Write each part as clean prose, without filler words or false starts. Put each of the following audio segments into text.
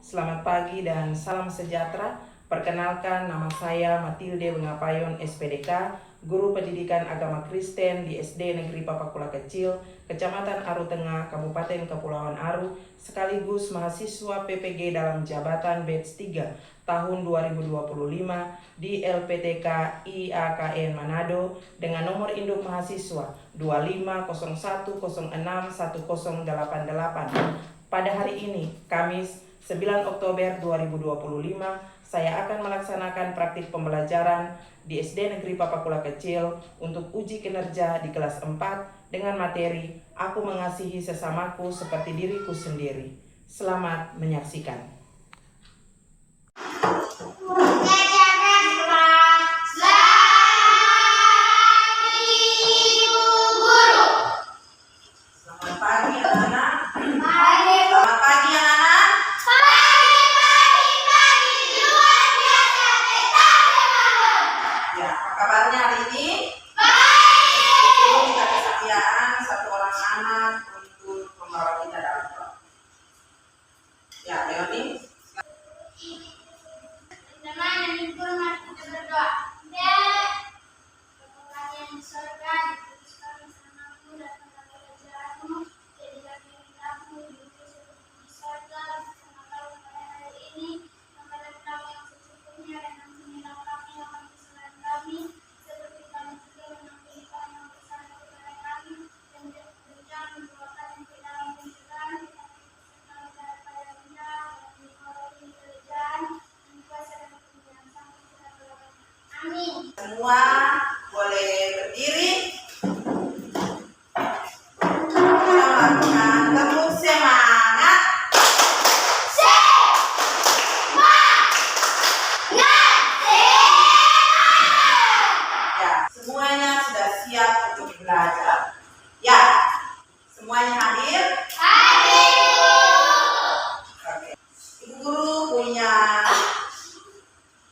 Selamat pagi dan salam sejahtera. Perkenalkan, nama saya Matilde Bengapayon SPDK, Guru Pendidikan Agama Kristen di SD Negeri Papakula Kecil, Kecamatan Aru Tengah, Kabupaten Kepulauan Aru, sekaligus mahasiswa PPG dalam jabatan Batch 3 tahun 2025 di LPTK IAKN Manado dengan nomor induk mahasiswa 2501061088. Pada hari ini, Kamis 9 Oktober 2025, saya akan melaksanakan praktik pembelajaran di SD Negeri Papakula Kecil untuk uji kinerja di kelas 4 dengan materi Aku Mengasihi Sesamaku Seperti Diriku Sendiri. Selamat menyaksikan. Kabarnya hari ini kita kesetiaan satu orang anak untuk membawa kita dalam doa. Ya, Leoni. Teman-teman, mari kita berdoa. Bapa yang di surga, dikuduskan namamu, datanglah kerajaanmu, jadilah kehendakmu di bumi seperti di surga. Bersamakan pada hari ini, makanan kami yang secukupnya, dan ampunilah kami akan kesalahan kami, seperti kami juga mengampuni orang yang bersalah kepada kami, dan jangan membawa kami ke dalam pencobaan, tetapi selamatkanlah daripada benar, dan dikawal kerajaan, dan kuasa dan kemuliaan sampai selama-lamanya. Amin. Semua boleh berdiri. Tepuk semangat. Ya, semuanya sudah siap untuk belajar. Ya, semuanya hadir? Oke. Ibu guru punya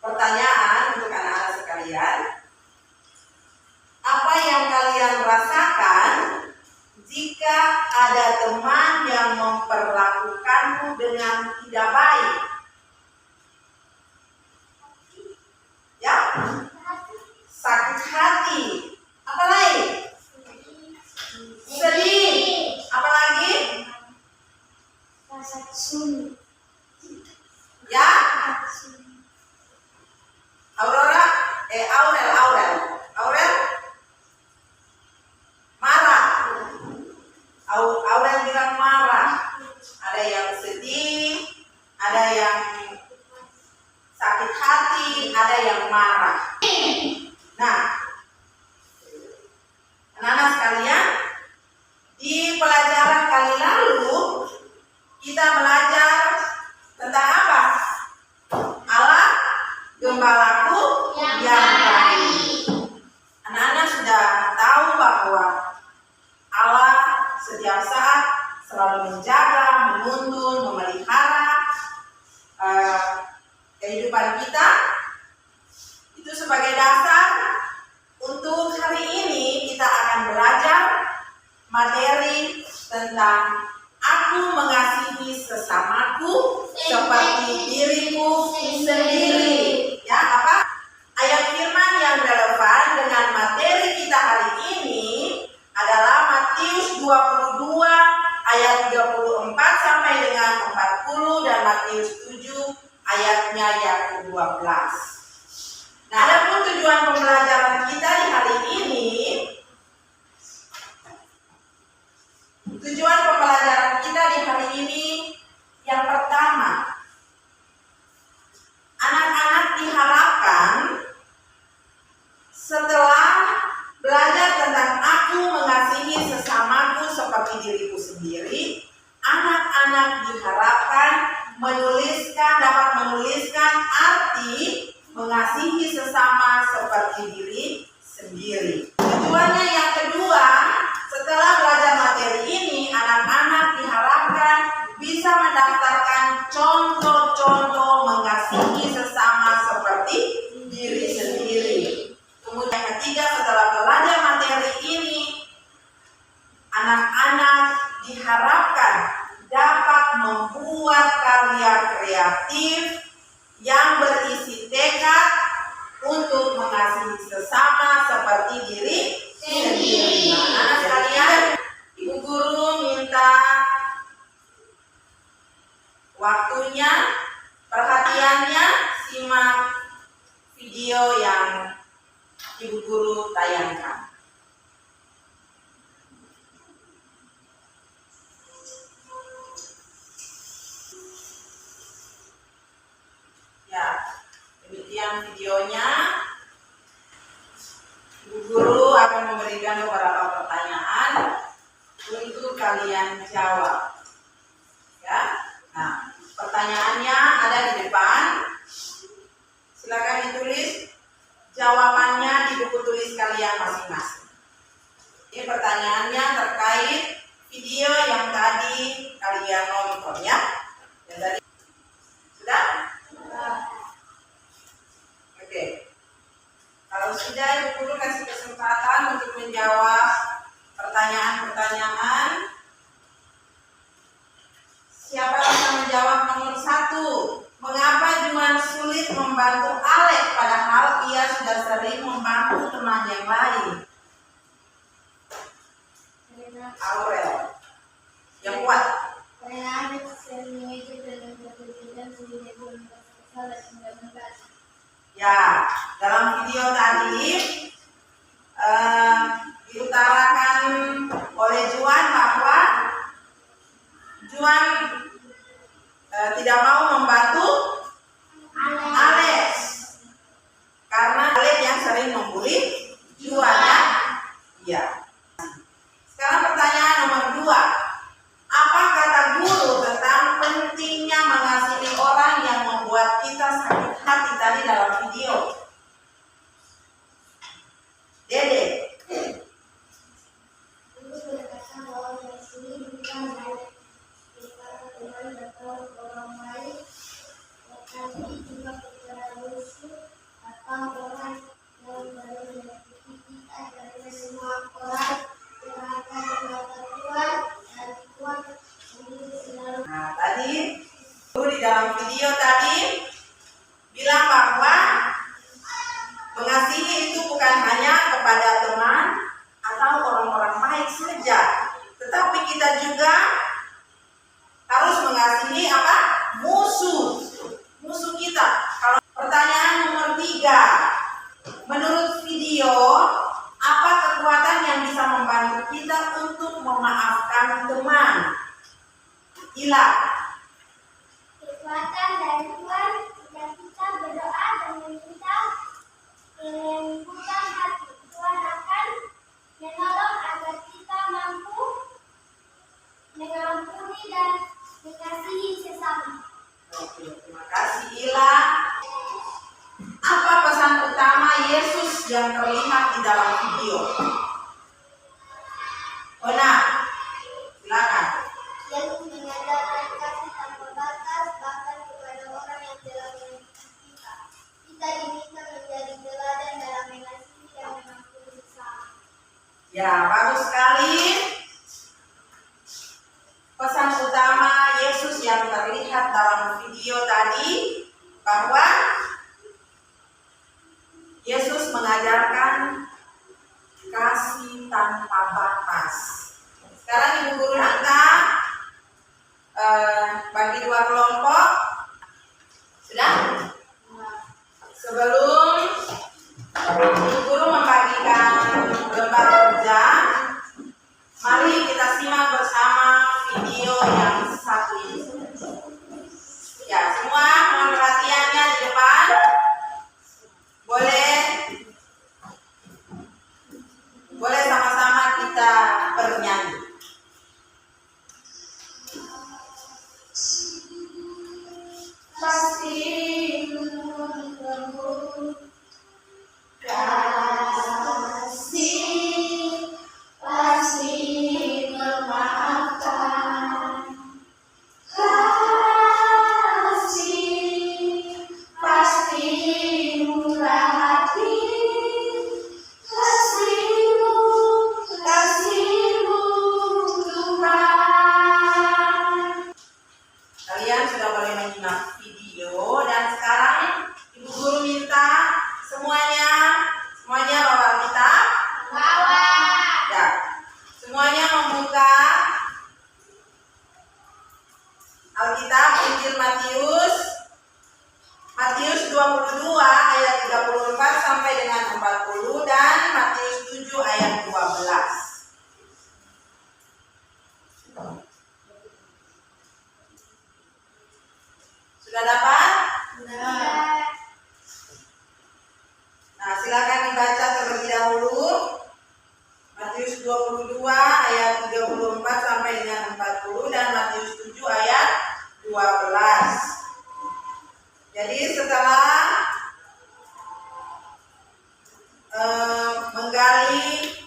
pertanyaan untuk anak-anak sekalian. Apa yang kalian rasakan jika ada teman yang memperlakukanmu dengan tidak baik? Ya, sakit hati. Apa lagi? Sedih. Apa lagi? Rasa sunyi. Ya, Aurora, Aurel, marah. Aurel bilang marah. Ada yang sedih, ada yang sakit hati, ada yang marah. Nah, anak-anak sekalian, di pelajaran kali lalu kita belajar tentang apa? Allah Gembalaku yang baik. Anak-anak sudah tahu bahwa Allah setiap saat selalu menjaga, menuntun, memelihara kehidupan kita. Itu sebagai dasar untuk hari ini kita akan belajar materi tentang Aku mengasihi sesamaku seperti diriku sendiri. Ya, apa? Ayat firman yang relevan dengan materi kita hari ini adalah Matius 22 ayat 34 sampai dengan 40 dan Matius 7 ayatnya yang ke-12. Nah, adapun tujuan pembelajaran kita di hari ini, tujuan pembelajaran kita di hari ini yang pertama, anak-anak diharapkan setelah belajar tentang Aku Mengasihi Sesamaku Seperti Diriku Sendiri, anak-anak diharapkan dapat menuliskan arti mengasihi sesama seperti diri sendiri. Tujuannya yang kedua, setelah belajar materi ini, anak-anak diharapkan bisa mendaftarkan contoh-contoh mengasihi sesama seperti diri sendiri. Kemudian yang ketiga, setelah belajar materi ini, anak-anak diharapkan dapat membuat karya kreatif kreatif yang berisi tekad untuk mengasihi sesama seperti diri sendiri. Nah, anak sekalian, Ibu Guru minta waktunya, perhatiannya, simak video yang Ibu Guru tayangkan. Ya, demikian videonya. Ibu Guru akan memberikan beberapa pertanyaan untuk kalian jawab. Ya, nah, pertanyaannya ada di depan. Silakan ditulis jawabannya di buku tulis kalian masing-masing. Ini pertanyaannya terkait video yang tadi kalian nonton ya. Yang tadi sudah? Oke. Kalau sudah, Ibu Guru kasih kesempatan untuk menjawab pertanyaan-pertanyaan. Siapa yang bisa menjawab nomor 1? Mengapa Juan sulit membantu Alek padahal ia sudah sering membantu teman yang lain? Aurel. Yang kuat. Ya, dalam video tadi diutarakan oleh Juan bahwa Juan tidak mau membantu Alex karena Alex yang sering membuli Juan ya. Ya. Sekarang pertanyaan nomor 2. Apa kata guru tentang pentingnya mengasihi orang yang membuat kita sakit hati tadi dalam video? Dede. Ibu berkata bahwa mengasihi bukan baik kepada teman atau orang lain, tetapi juga kepada musuh atau orang yang baru menyakiti kita. Karena semua orang yang akan melakukan Tuhan dan Tuhan sendiri selalu. Nah, tadi guru di dalam video tadi bilang bahwa mengasihi itu bukan hanya kepada teman atau orang-orang baik saja, tetapi kita juga harus mengasihi apa? Musuh kita. Kalau pertanyaan nomor 3, menurut video apa kekuatan yang bisa membantu kita untuk memaafkan teman? Ila. Kekuatan dari Tuhan jika kita berdoa dan meminta kelembutan hati. Tuhan akan menolong agar kita mampu mengampuni dan mengasihi sesama. Oke, terima kasih Ila. Apa pesan utama Yesus yang terlihat di dalam video? Ona, silakan. Yesus mengajarkan kasih tanpa batas bahkan kepada orang yang telah menyakiti kita. Kita diminta menjadi teladan dalam mengasihi dan mengampuni sesama. Ya, bagus sekali. Pesan utama Yesus yang terlihat dalam video tadi bahwa Yesus mengajarkan kasih tanpa batas. Sekarang Ibu Guru minta bagi 2 kelompok. Sudah? Sebelum Ibu Guru membagikan lembar kerja, mari kita simak bersama video yang satu ini. Ya, semua mohon perhatiannya di depan. Boleh sama-sama kita bernyanyi. Kasih kasih 22 ayat 34 sampai dengan 40 dan Matius 7 ayat 12. Jadi setelah menggali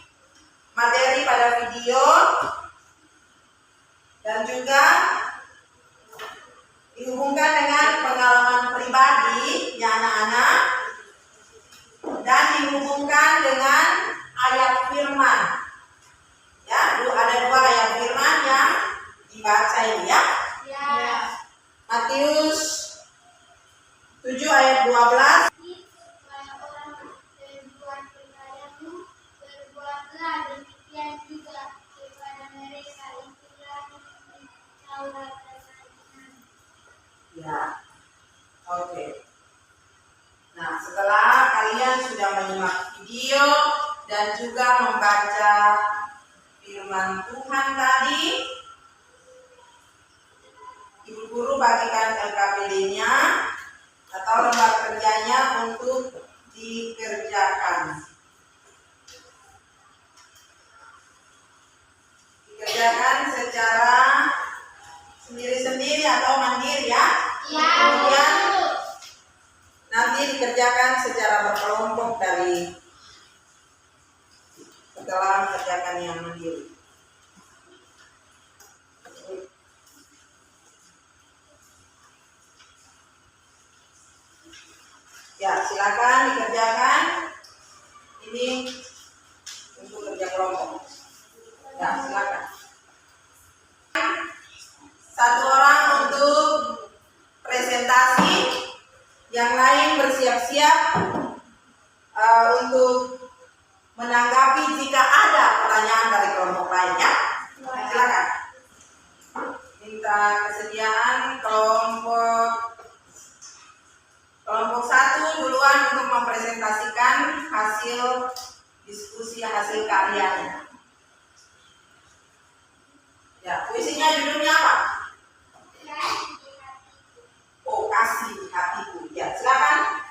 materi pada video dan juga dihubungkan dengan pengalaman pribadi ya anak-anak, dan dihubungkan dengan ayat firman. Ya, ada 2 ayat firman yang dibaca ini ya. Matius 7 ayat 12. Supaya orang berbuat kepadamu, berbuatlah demikian juga kepada mereka. Itulah Taurat dan Al-Quran. Ya, oke. Nah, setelah kalian sudah menyimak video dan juga membaca firman Tuhan tadi, Ibu Guru bagikan LKPD-nya atau lembar kerjanya untuk dikerjakan. Dikerjakan secara sendiri-sendiri atau mandiri ya. Kemudian nanti dikerjakan secara berkelompok dari setelah mengerjakan yang mandiri. Ya, silakan dikerjakan. Ini untuk kerja kelompok. Ya, silakan. 1 orang untuk presentasi, yang lain bersiap-siap untuk menanggapi jika ada pertanyaan dari kelompok lainnya. Silakan. Minta kesediaan kelompok 1 duluan untuk mempresentasikan hasil diskusi, hasil karyanya. Ya, puisinya judulnya apa? Oh, kasih di hatiku. Ya, silakan.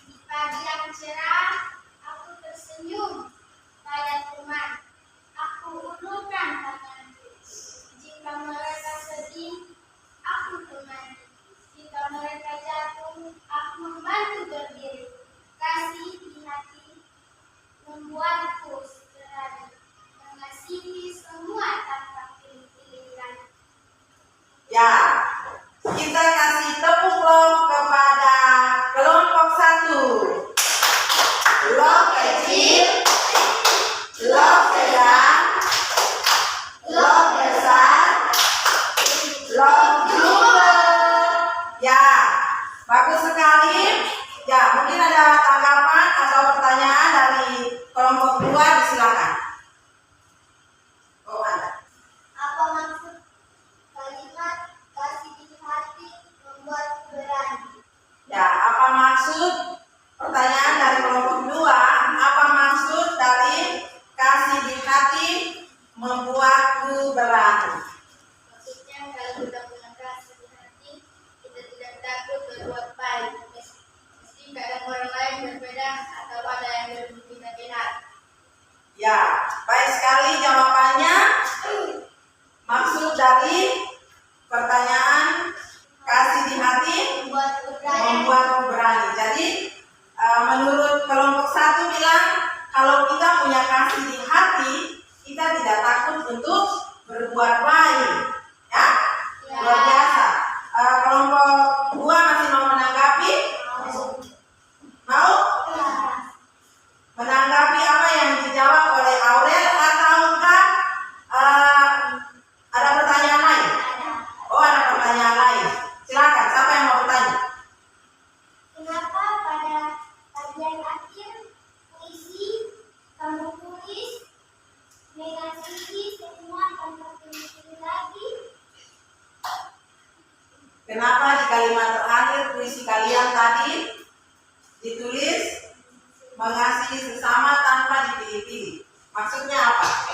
Di pagi yang cerah, aku tersenyum pada teman. Aku ulurkan tanganku. Jika mereka sedih, aku temani. Jika mereka jatuh, aku membantu berdiri. Kasih di hati membuatku berani, mengasihi semua tanpa pilih-pilihan. Ya, kita kasih tepuk love kepada kelompok 1. Love kecil, love sedang, love besar, love juga. Ya, bagus sekali. Ya, mungkin ada tanggapan atau pertanyaan dari kelompok 2, silakan. Oh, ada. Apa maksud kalimat kasih di hati membuat berani? Ya, apa maksud pertanyaan dari kelompok 2? Apa maksud dari kasih di hati membuatku berani? Maksudnya kalau kita punya kasih di hati, kita tidak takut berbuat baik. Meski kadang orang lain berbeda atau ada yang berbeda kita benar. Ya, baik sekali jawabannya. Maksud dari pertanyaan kasih di hati membuatku berani. Jadi menurut kelompok 1 bilang kalau kita punya kasih di hati, kita tidak takut untuk berbuat baik. Ya, luar biasa. Kelompok 2 masih mau menanggapi? Mau? Menanggapi apa yang dijawab oleh Aurel ataukah ada pertanyaan lain? Oh, ada pertanyaan lain. Silakan, siapa yang mau bertanya? Kenapa pada bagian akhir puisi kamu tulis mengasihi semua tanpa pilih-pilih lagi? Kenapa di kalimat terakhir puisi kalian tadi ditulis mengasihi sesama tanpa dipilih-pilih? Maksudnya apa?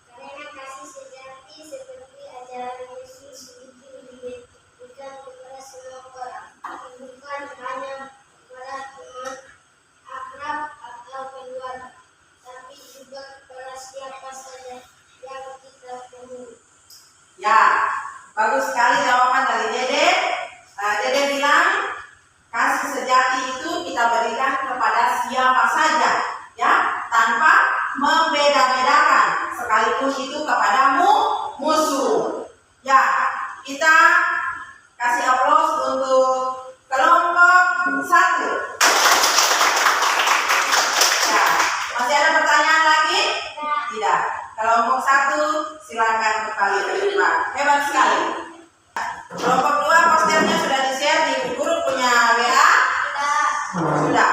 Karena kasih sejati seperti ajaran Yesus itu diberikan kepada semua orang, bukan hanya kepada teman akrab atau keluarga, tapi juga kepada siapa saja yang kita perlu. Ya, bagus sekali jawaban dari Dede. Dede bilang kasih sejati itu kita berikan kepada siapa saja, ya, tanpa membeda-bedakan, sekalipun itu kepadamu musuh. Ya, kita kasih aplaus untuk kelompok 1. Ya, masih ada pertanyaan lagi? Tidak. Kelompok 1 silakan kembali ke depan. Hebat sekali. Kelompok 2 posternya sudah di-share di guru punya WA? Sudah.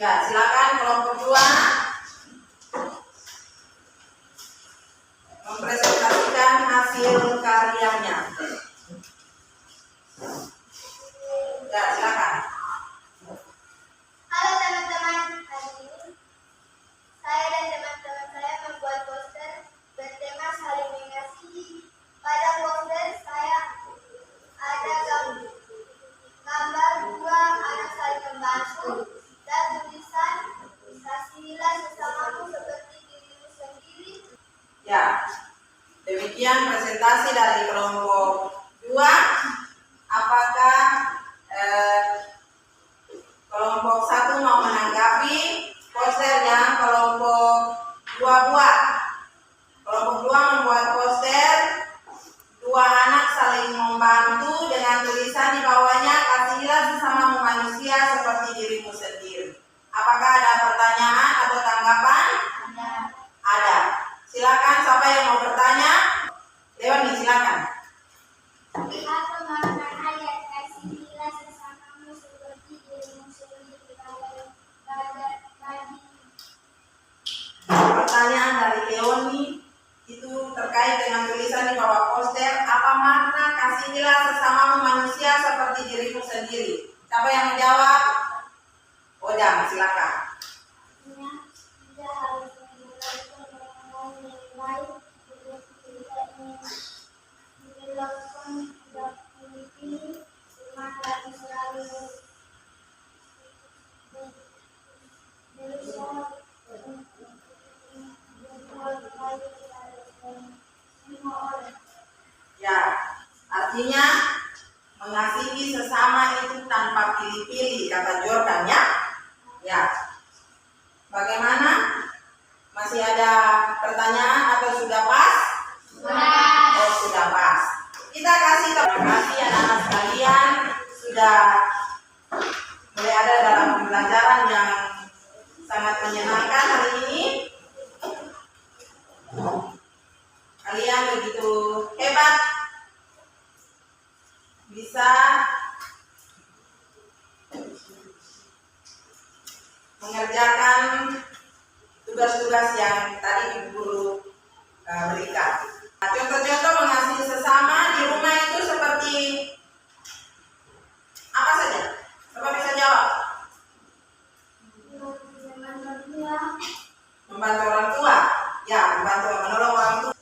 Ya, silakan kelompok 2 mempresentasikan hasil karyanya. Ya, silakan. Halo teman-teman, hari ini saya dan teman-teman saya membuat poster bertema saling mengasihi. Pada poster saya ada gambar dua anak saling membantu dan tulisan kasihilah sesamamu seperti dirimu sendiri. Ya, demikian presentasi dari kelompok 2. Apakah kelompok 1 mau menanggapi posternya kelompok 2 buat? Kelompok 2 membuat poster dua anak saling membantu dengan tulisan di bawahnya kasihilah sesamamu manusia seperti dirimu sendiri. Apakah ada pertanyaan atau tanggapan? Ada. Silakan siapa yang mau bertanya? Leoni, silakan. Lihat pemahaman ayat kasihilah sesamamu seperti dirimu sendiri bagi. Pertanyaan dari Leoni itu terkait dengan tulisan di bawah poster, apa makna kasihilah sesamamu manusia seperti dirimu sendiri? Siapa yang menjawab? Ojang, silakan. Kita harus menggunakan orang yang baik untuk tidak menyebabkan tidak memiliki iman dan selalu berusaha untuk berbuat baik kepada semua orang. Ya, artinya mengasihi sesama itu tanpa pilih-pilih, kata Jordan, ya. Ya. Bagaimana? Masih ada pertanyaan atau sudah pas? Oh, sudah pas. Kita kasih terima kasih anak-anak sekalian sudah mulai ada dalam pembelajaran yang sangat menyenangkan hari ini. Kalian begitu hebat bisa mengerjakan tugas-tugas yang tadi Ibu Guru berikan. Nah, contoh-contoh mengasihi sesama di rumah itu seperti apa saja? Coba bisa jawab. Membantu orang tua. Ya, membantu menolong orang tua.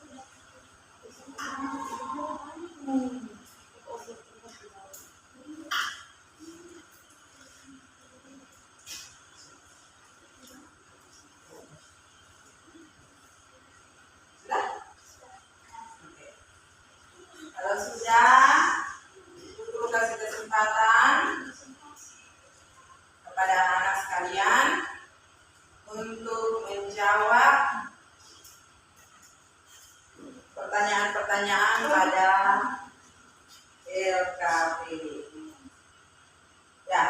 Sudah? Oke. Kalau sudah, Guru kasih kesempatan kepada anak-anak sekalian untuk menjawab pertanyaan-pertanyaan pada LKPD. Ya.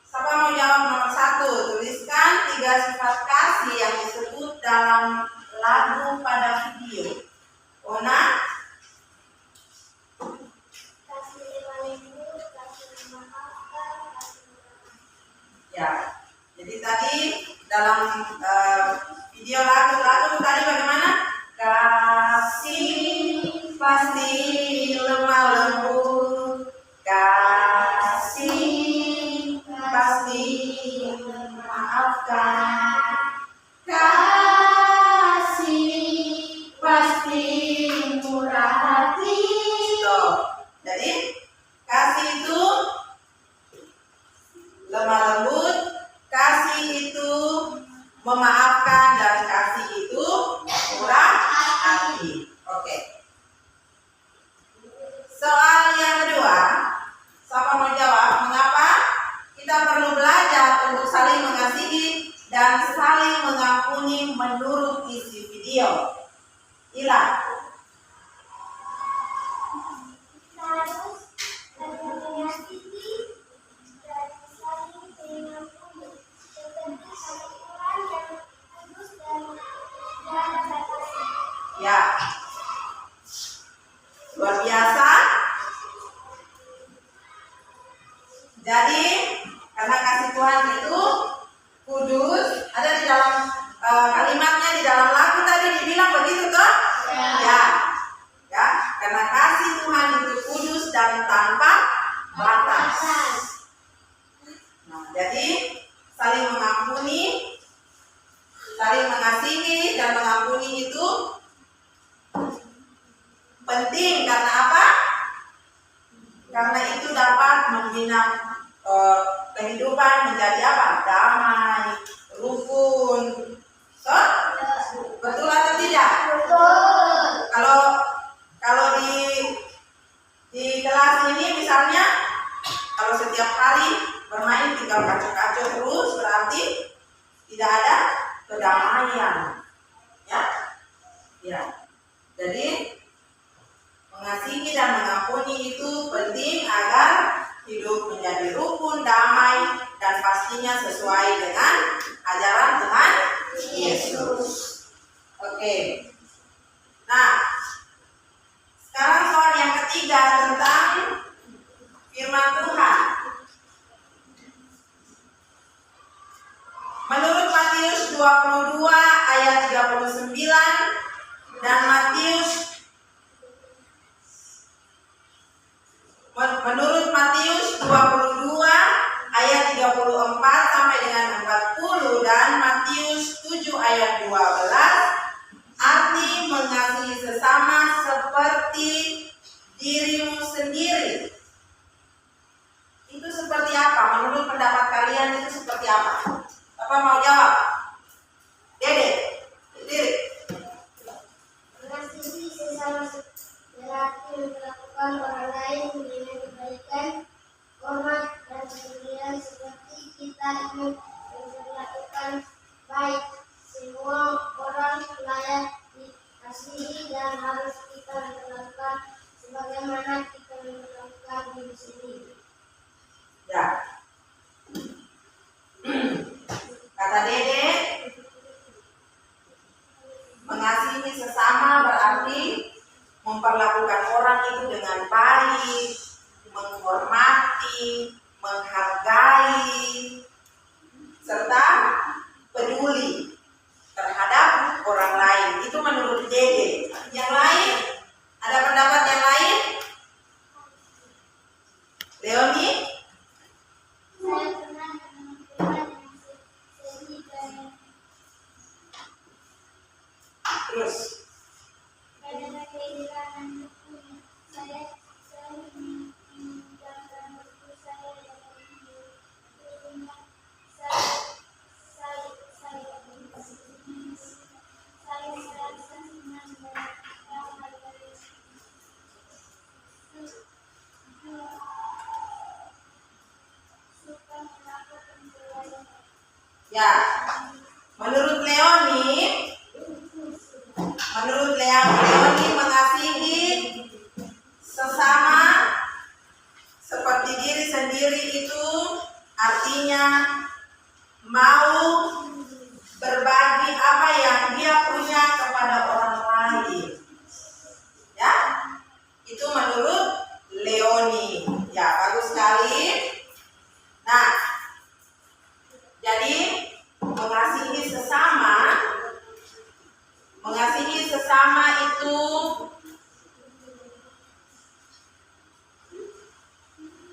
Siapa mau jawab nomor 1? Tuliskan 3 sifat kasih yang disebut dalam lagu pada video. Ona? Kasih lembut, kasih memaafkan, kasih memaafkan. Ya. Jadi tadi dalam video lagu tadi bagaimana? Kasih pasti lemah lembut, kasih pasti memaafkan, kasih pasti murah hati. Tuh. Jadi kasih itu lemah lembut, kasih itu memaafkan dan isi video. Ila. Harus menyakiti dan saling mengampuni, seperti satu Tuhan yang kudus dan tiada batasnya. Ya. Luar biasa. Jadi karena kasih Tuhan itu kudus, ada di dalam kalimatnya di dalam lagu tadi dibilang begitu toh? Ya. Ya, karena kasih Tuhan itu kudus dan tanpa batas. Nah, jadi saling mengampuni, saling mengasihi dan mengampuni itu penting karena apa? Karena itu dapat membina kehidupan menjadi apa? Damai, rukun. So, betul atau tidak? Betul. Kalau di kelas ini misalnya, kalau setiap hari bermain tinggal kacau-kacau terus, berarti tidak ada kedamaian. Ya, ya. Jadi mengasihi dan mengampuni itu penting agar hidup menjadi rukun, damai, dan pastinya sesuai dengan ajaran Tuhan Yesus. Oke. Nah, sekarang soal yang ketiga tentang firman Tuhan. Menurut Matius 22 ayat 39 dan Menurut Matius 22 ayat 34 sampai dengan 40 dan Matius 7 ayat 12, arti mengasihi sesama seperti dirimu sendiri. Itu seperti apa? Menurut pendapat kalian itu seperti apa? Apa mau jawab? Dede, sendiri. Mengasihi sesama berarti memperlakukan orang lain dengan kebaikan, hormat, dan kemuliaan seperti kita ingin memperlakukan baik. Semua orang layak dikasihi dan harus kita memperlakukan sebagaimana kita memperlakukan diri sendiri. Ya. Kata Dede, mengasihi sesama berarti memperlakukan orang itu dengan baik, menghormati, menghargai, serta peduli terhadap orang lain. Itu menurut Dede. Yang lain, ada pendapat yang lain? Leoni? Saya pernah menentukan yang sedih dan Terus? pada kehilangan bukunya. Saya meninggalkan buku saya dalam hidup. Saya merasa senang dan bahagia. Suka melakukan kewajiban. Ya. Menurut Leoni mengasihi sesama seperti diri sendiri itu artinya mau berbagi apa yang dia punya kepada orang lain. Ya, itu menurut Leoni. Ya, bagus sekali. Nah, jadi mengasihi sesama itu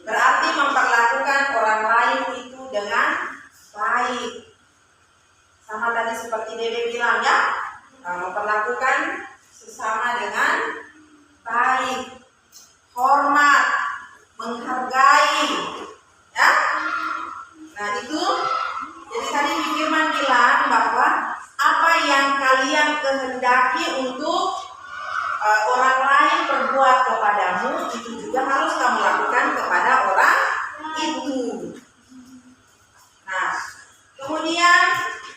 berarti memperlakukan orang lain itu dengan baik. Sama tadi seperti Dede bilang ya, memperlakukan sesama dengan baik, hormat, menghargai, ya. Nah itu, jadi tadi Firman bilang bahwa apa yang kalian kehendaki untuk orang lain perbuat kepadamu, itu juga harus kamu lakukan kepada orang itu. Nah, kemudian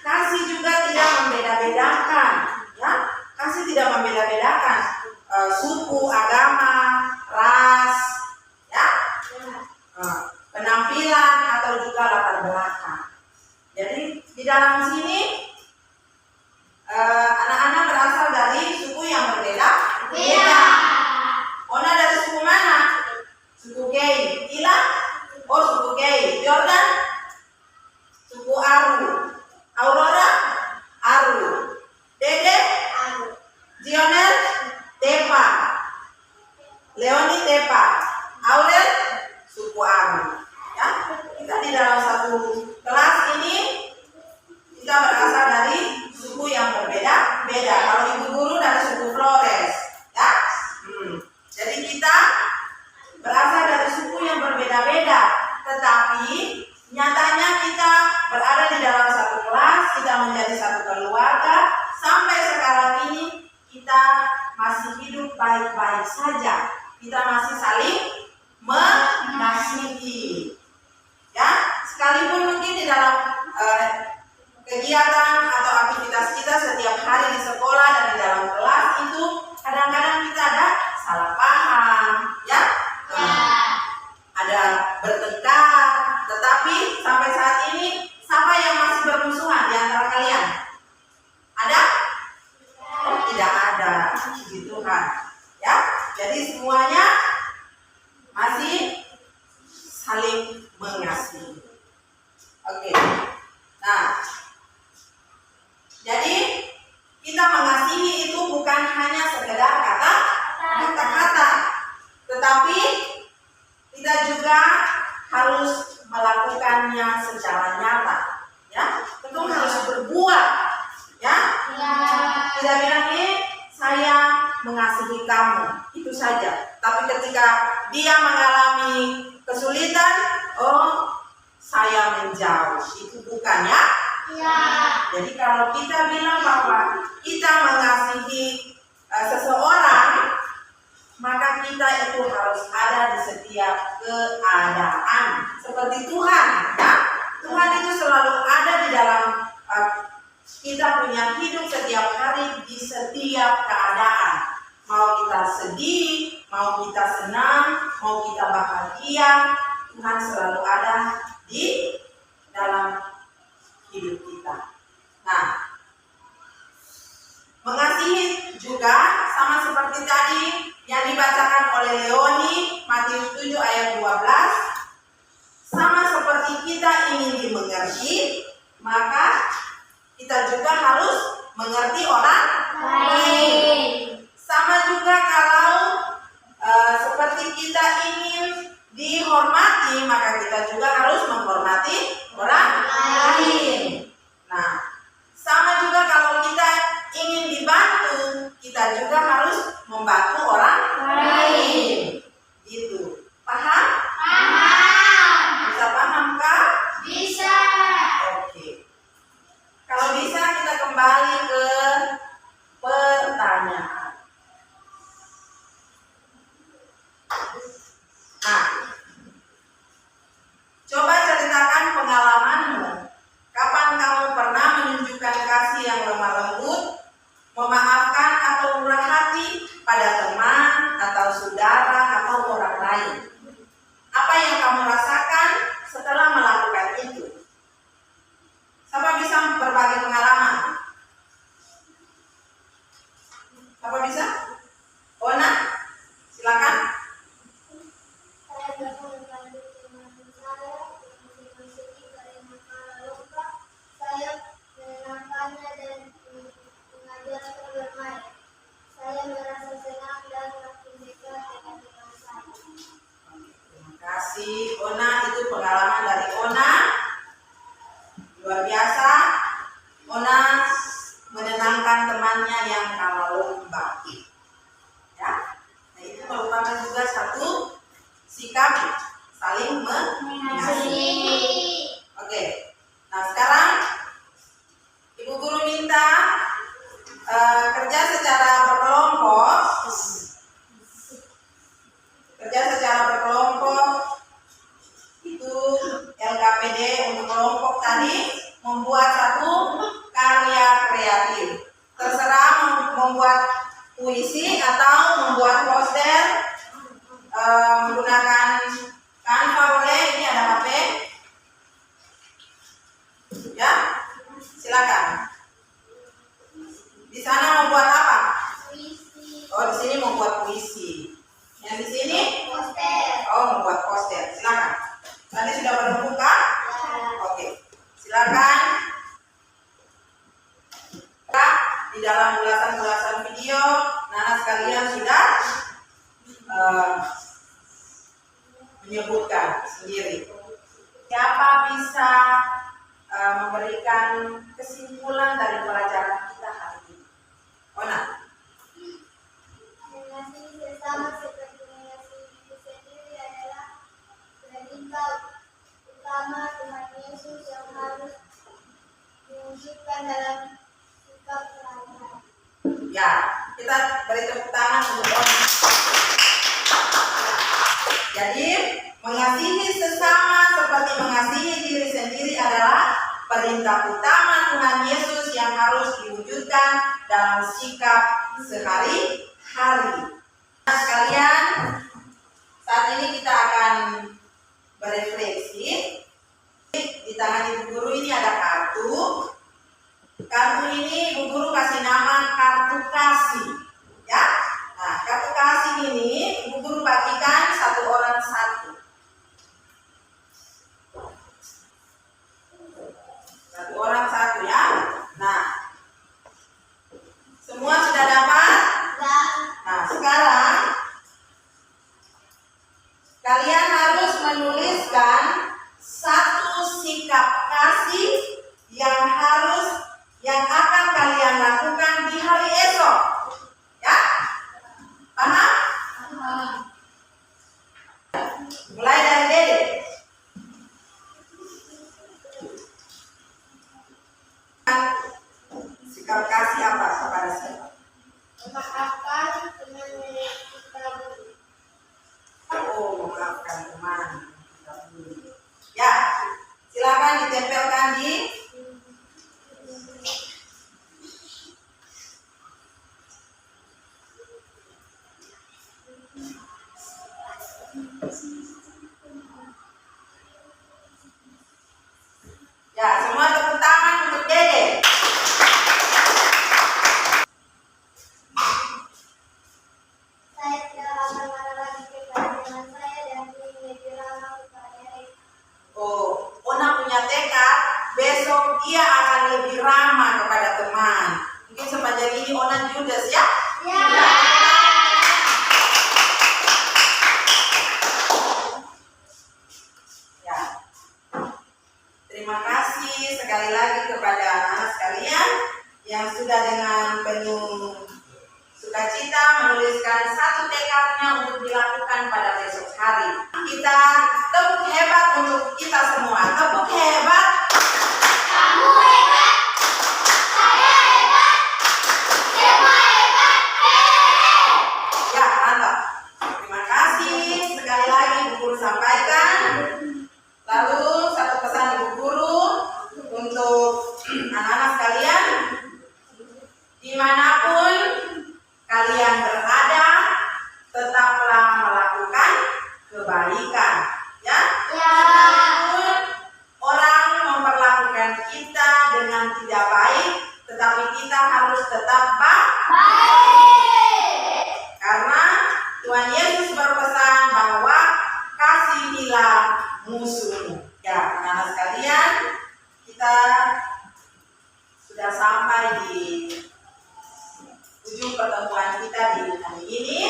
kasih juga tidak membeda-bedakan. membeda-bedakan suku, agama, ras, ya, penampilan atau juga latar belakang. Jadi di dalam sini anak-anak berasal dari suku yang berbeda-beda. Ona dari suku mana? Suku Kei. Ila? Oh, suku Kei. Jordan? Suku Aru. Aurora? Aru. Dede? Zionel? Tepa. Leoni Tepa. Aurel? Suku Aru. Ya, kita di dalam satu kelas ini kita berasal dari suku yang berbeda-beda. Kalau ibu guru dari suku Flores, ya. Jadi kita berasal dari suku yang berbeda-beda, tetapi nyatanya kita berada di dalam satu kelas, kita menjadi satu keluarga. Sampai sekarang ini kita masih hidup baik-baik saja. Kita masih saling mengasihi. Ya, sekalipun mungkin di dalam kegiatan atau aktivitas kita setiap hari di sekolah dan di dalam kelas itu kadang-kadang kita ada salah paham, ya, ada bertengkar. Tetapi sampai saat ini siapa yang masih bermusuhan di antara kalian? Ada? Oh, tidak ada. Puji Tuhan. Ya, jadi semuanya masih saling mengasihi. Oke. Nah, jadi kita mengasihi itu bukan hanya sekedar kata-kata, tetapi kita juga harus melakukannya secara nyata. Ya, tentu harus berbuat. Ya, tidak bilang ini saya mengasihi kamu, itu saja. Tapi ketika dia mengalami kesulitan, oh, saya menjauh, itu bukan, ya? Jadi kalau kita bilang bahwa kita mengasihi seseorang, maka kita itu harus ada di setiap keadaan. Seperti Tuhan, ya? Tuhan itu selalu ada di dalam kita punya hidup setiap hari di setiap keadaan. Mau kita sedih, mau kita senang, mau kita bahagia, Tuhan selalu ada di dalam hidup kita. Nah, mengasihi juga sama seperti tadi yang dibacakan oleh Leoni, Matius 7 ayat 12. Sama seperti kita ingin dimengerti, maka kita juga harus mengerti orang lain. Sama juga kalau seperti kita ingin dihormati, maka kita juga harus menghormati orang lain. Nah, sama juga kalau kita ingin dibantu, kita juga harus membantu orang lain. Gitu. Paham? Paham. Bisa paham kah? Bisa. Oke. Kalau bisa kita kembali ke pertanyaan. Nah, coba ceritakan pengalamanmu. Kapan kamu pernah menunjukkan kasih yang lemah lembut, memaafkan atau murah hati pada teman atau saudara atau orang lain? Apa yang kamu rasakan setelah melakukan itu? Siapa bisa berbagi pengalaman? Siapa bisa? Ona, silakan. Saya dapat membantu teman saya yang sedih karena kalah lomba. Saya menyenangkannya dan mengajarkan bermain. Saya merasa senang dan makin dekat dengan teman saya. Terima kasih Ona, itu pengalaman dari Ona. Luar biasa. Ona menenangkan temannya yang kalah lomba. Ya. Nah, itu merupakan juga satu sikap saling mengasihi. Oke. Nah, sekarang Ibu Guru minta kerja secara berkelompok. Kerja secara berkelompok itu LKPD untuk kelompok tadi membuat satu karya kreatif. Terserah membuat puisi atau membuat poster menggunakan Canva boleh. Ini ada HP. Ya, silakan. Di sana membuat apa? Puisi. Oh, di sini membuat puisi. Yang di sini? Poster. Oh, membuat poster. Silakan. Tadi sudah menemukan? Ya. Oke, silakan. Di dalam ulasan-ulasan video, Nana sekalian sudah menyebutkan sendiri. Siapa bisa memberikan kesimpulan dari pelajaran kita hari ini? Ona. Mengasihi sesama seperti mengasihi diri sendiri adalah perintah utama Tuhan Yesus yang harus diwujudkan dalam sikap sehari-hari. Ya, kita beri tepuk tangan untuk Ona. Jadi, mengasihi sesama seperti mengasihi diri sendiri adalah perintah utama Tuhan Yesus yang harus diwujudkan dalam sikap sehari-hari. Nah, sekalian, saat ini kita akan berefleksi. Di tangan Ibu Guru ini ada kartu. Kartu ini Ibu Guru kasih nama kartu kasih. Ya, nah kartu kasih ini Ibu Guru bagikan satu orang satu. Satu orang satu ya. Nah, semua sudah dapat? Nah, sekarang kalian harus menuliskan satu sikap kasih yang akan kalian lakukan di hari esok. Ya? Paham? Mulai dari Dede. Sikap kasih apa kepada siapa? Memaafkan teman yang kita beri. Oh, memaafkan teman. Ya, silakan ditempelkan di ya, semua tepuk tangan untuk Dede. Saya tidak akan marah lagi kepada teman saya dan ingin lebih ramah kepada mereka. Oh, Ona punya tekad besok dia akan lebih ramah kepada teman. Mungkin sepanjang ini Ona judes ya? Ya. Ya. Terima kasih sekali lagi kepada anak sekalian yang sudah dengan penuh sukacita menuliskan satu tekadnya untuk dilakukan pada besok hari. Kita tepuk hebat untuk kita semua. Tepuk hebat. Kamu hebat. Saya hebat. Semua hebat. Ya, mantap. Terima kasih sekali lagi Bu Guru sampaikan. Lalu satu pesan Ibu Guru untuk anak-anak sekalian, dimanapun kalian berada, tetaplah melakukan kebaikan, ya. Walaupun orang memperlakukan kita dengan tidak baik, tetapi kita harus tetap baik. Karena Tuhan Yesus berpesan bahwa kasihilah musuhmu. Ya, anak-anak sekalian, kita sudah sampai di ujung pertemuan kita di hari ini.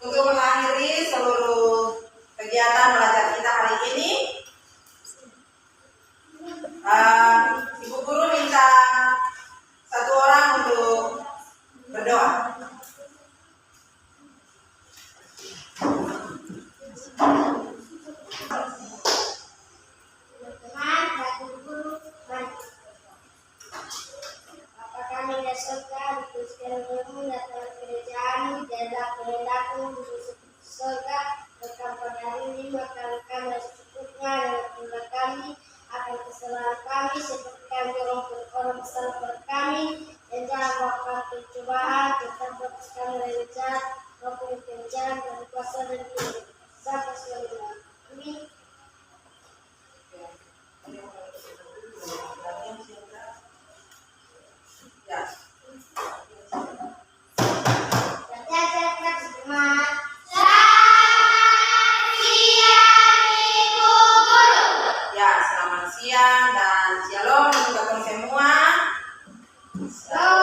Untuk mengakhiri seluruh kegiatan belajar kita hari ini, Ibu Guru minta satu orang untuk berdoa. Teman-teman, Batu Guru, Bapa kami di surga, dikuduskan namamu, datanglah kerajaanmu, jadilah kehendakmu di bumi seperti di surga. Berikan pada hari ini makanan kami yang secukupnya, dan ampunilah kami akan kesalahan kami seperti kami mengampuni orang bersalah pada kami, dan jangan bawa kami ke cobaan, tetapi bebaskan kami dari jahat, maupun kebencian dan kuasa dan kuasa sampai selamanya. Amin. Ya. Ya, selamat siang dan shalom untuk kamu semua. Shalom.